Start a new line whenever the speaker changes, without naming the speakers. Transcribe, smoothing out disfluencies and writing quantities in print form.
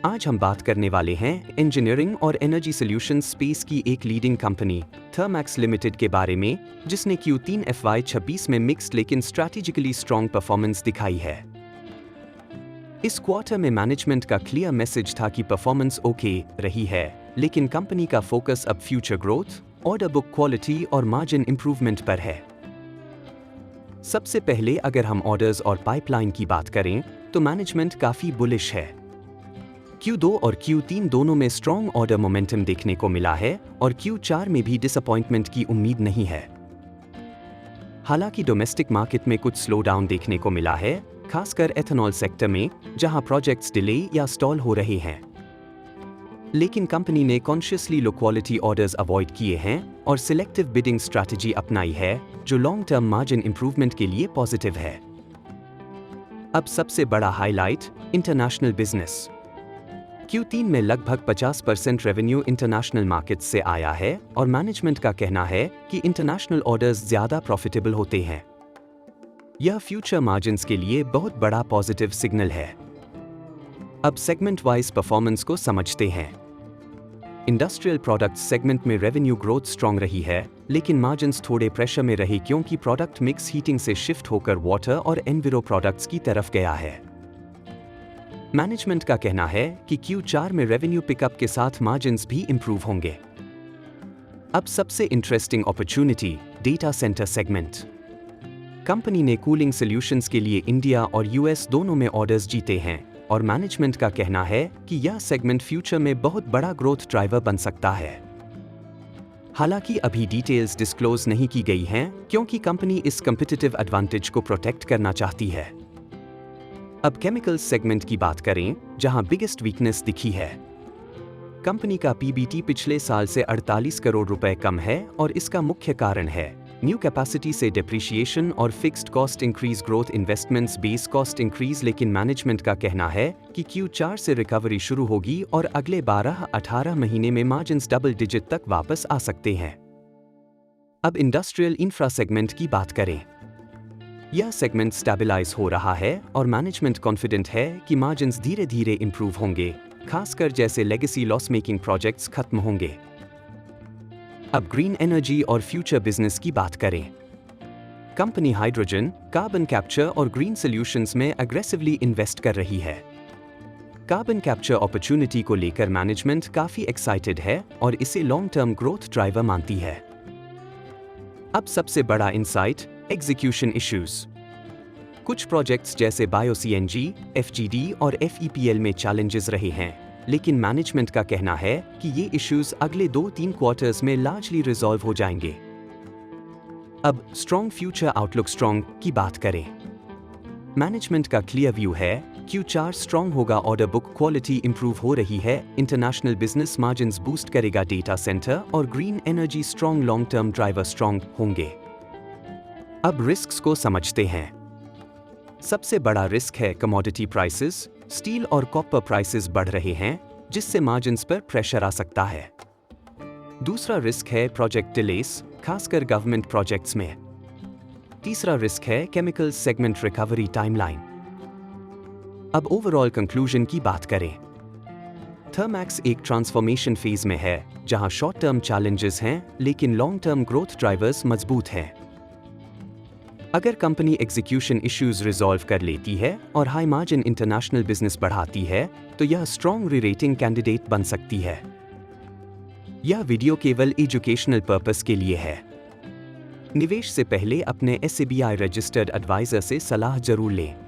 आज हम बात करने वाले हैं इंजीनियरिंग और एनर्जी सॉल्यूशंस स्पेस की एक लीडिंग कंपनी थर्मैक्स लिमिटेड के बारे में, जिसने Q3 FY26 में मिक्स्ड लेकिन स्ट्रैटेजिकली स्ट्रॉन्ग परफॉर्मेंस दिखाई है। इस क्वार्टर में मैनेजमेंट का क्लियर मैसेज था कि परफॉर्मेंस ओके रही है, लेकिन कंपनी का फोकस अब future growth, order book quality और मार्जिन इंप्रूवमेंट पर है। सबसे पहले अगर हम ऑर्डर्स और पाइपलाइन की बात करें तो मैनेजमेंट काफी बुलिश है। Q2 और Q3 दोनों में स्ट्रॉन्ग ऑर्डर मोमेंटम देखने को मिला है और Q4 में भी डिसअपॉइंटमेंट की उम्मीद नहीं है। हालांकि डोमेस्टिक मार्केट में कुछ स्लो डाउन देखने को मिला है, खासकर एथेनॉल सेक्टर में, जहां प्रोजेक्ट्स डिले या स्टॉल हो रहे हैं। लेकिन कंपनी ने consciously low quality orders avoid किए हैं और सिलेक्टिव बिडिंग स्ट्रैटेजी अपनाई है, जो लॉन्ग टर्म मार्जिन इंप्रूवमेंट के लिए पॉजिटिव है। अब सबसे बड़ा हाईलाइट इंटरनेशनल बिजनेस। Q3 में लगभग 50% रेवेन्यू इंटरनेशनल मार्केट्स से आया है और मैनेजमेंट का कहना है कि इंटरनेशनल ऑर्डर्स ज्यादा प्रॉफिटेबल होते हैं। यह फ्यूचर मार्जिन्स के लिए बहुत बड़ा पॉजिटिव सिग्नल है। अब सेगमेंट वाइज परफॉर्मेंस को समझते हैं। इंडस्ट्रियल प्रोडक्ट्स सेगमेंट में रेवेन्यू ग्रोथ स्ट्रॉन्ग रही है, लेकिन मार्जिन्स थोड़े प्रेशर में रहे क्योंकि प्रोडक्ट मिक्स हीटिंग से शिफ्ट होकर वाटर और एनविरो प्रोडक्ट्स की तरफ गया है। मैनेजमेंट का कहना है कि Q4 में रेवेन्यू पिकअप के साथ मार्जिन्स भी इंप्रूव होंगे। अब सबसे interesting opportunity data centre segment. Company ने कूलिंग सॉल्यूशंस के लिए इंडिया और US दोनों में ऑर्डर्स जीते हैं और मैनेजमेंट का कहना है कि यह सेगमेंट फ्यूचर में बहुत बड़ा ग्रोथ ड्राइवर बन सकता है। हालांकि अभी डिटेल्स डिस्क्लोज नहीं की गई हैं क्योंकि कंपनी इस कॉम्पिटिटिव एडवांटेज को प्रोटेक्ट करना चाहती है। अब केमिकल्स सेगमेंट की बात करें, जहां बिगेस्ट वीकनेस दिखी है। कंपनी का PBT पिछले साल से 48 करोड़ रुपए कम है और इसका मुख्य कारण है न्यू कैपेसिटी से डिप्रिशिएशन और fixed cost increase, growth investments, base cost increase. लेकिन मैनेजमेंट का कहना है कि Q4 से रिकवरी शुरू होगी और अगले 12-18 महीने में मार्जिन्स डबल डिजिट तक वापस आ सकते हैं। अब इंडस्ट्रियल इंफ्रा सेगमेंट की बात करें। यह सेगमेंट स्टेबलाइज हो रहा है और मैनेजमेंट कॉन्फिडेंट है कि मार्जिन्स धीरे धीरे इंप्रूव होंगे, खासकर जैसे लेगेसी लॉस मेकिंग प्रोजेक्ट्स खत्म होंगे। अब ग्रीन एनर्जी और फ्यूचर बिजनेस की बात करें। कंपनी हाइड्रोजन, कार्बन कैप्चर और ग्रीन सॉल्यूशंस में अग्रेसिवली इन्वेस्ट कर रही है। कार्बन कैप्चर अपॉर्चुनिटी को लेकर मैनेजमेंट काफी एक्साइटेड है और इसे लॉन्ग टर्म ग्रोथ ड्राइवर मानती है। अब सबसे बड़ा इंसाइट एग्जीक्यूशन इश्यूज। कुछ प्रोजेक्ट्स जैसे बायो CNG, FGD और FEPL में चैलेंजेस रहे हैं, लेकिन मैनेजमेंट का कहना है कि ये इश्यूज अगले 2-3 क्वार्टर्स में लार्जली रिजॉल्व हो जाएंगे। अब स्ट्रॉन्ग फ्यूचर आउटलुक स्ट्रॉन्ग की बात करें। मैनेजमेंट का क्लियर व्यू है Q4 स्ट्रॉन्ग होगा, ऑर्डर बुक क्वालिटी इंप्रूव हो रही है, इंटरनेशनल बिजनेस मार्जिन्स बूस्ट करेगा, डेटा सेंटर और green energy strong long term driver strong होंगे। अब रिस्क्स को समझते हैं। सबसे बड़ा रिस्क है कमोडिटी प्राइसेस। स्टील और कॉपर प्राइसेस बढ़ रहे हैं, जिससे मार्जिन्स पर प्रेशर आ सकता है। दूसरा रिस्क है प्रोजेक्ट डिलेस, खासकर गवर्नमेंट प्रोजेक्ट्स में। तीसरा रिस्क है केमिकल्स सेगमेंट रिकवरी टाइमलाइन। अब ओवरऑल कंक्लूजन की बात करें। थर्मैक्स एक ट्रांसफॉर्मेशन फेज में है, जहां शॉर्ट टर्म चैलेंजेस हैं लेकिन लॉन्ग टर्म ग्रोथ ड्राइवर्स मजबूत हैं। अगर कंपनी एग्जीक्यूशन इश्यूज रिजॉल्व कर लेती है और हाई मार्जिन इंटरनेशनल बिजनेस बढ़ाती है, तो यह स्ट्रॉन्ग री-रेटिंग कैंडिडेट बन सकती है। यह वीडियो केवल एजुकेशनल पर्पस के लिए है। निवेश से पहले अपने SBI रजिस्टर्ड एडवाइजर से सलाह जरूर लें।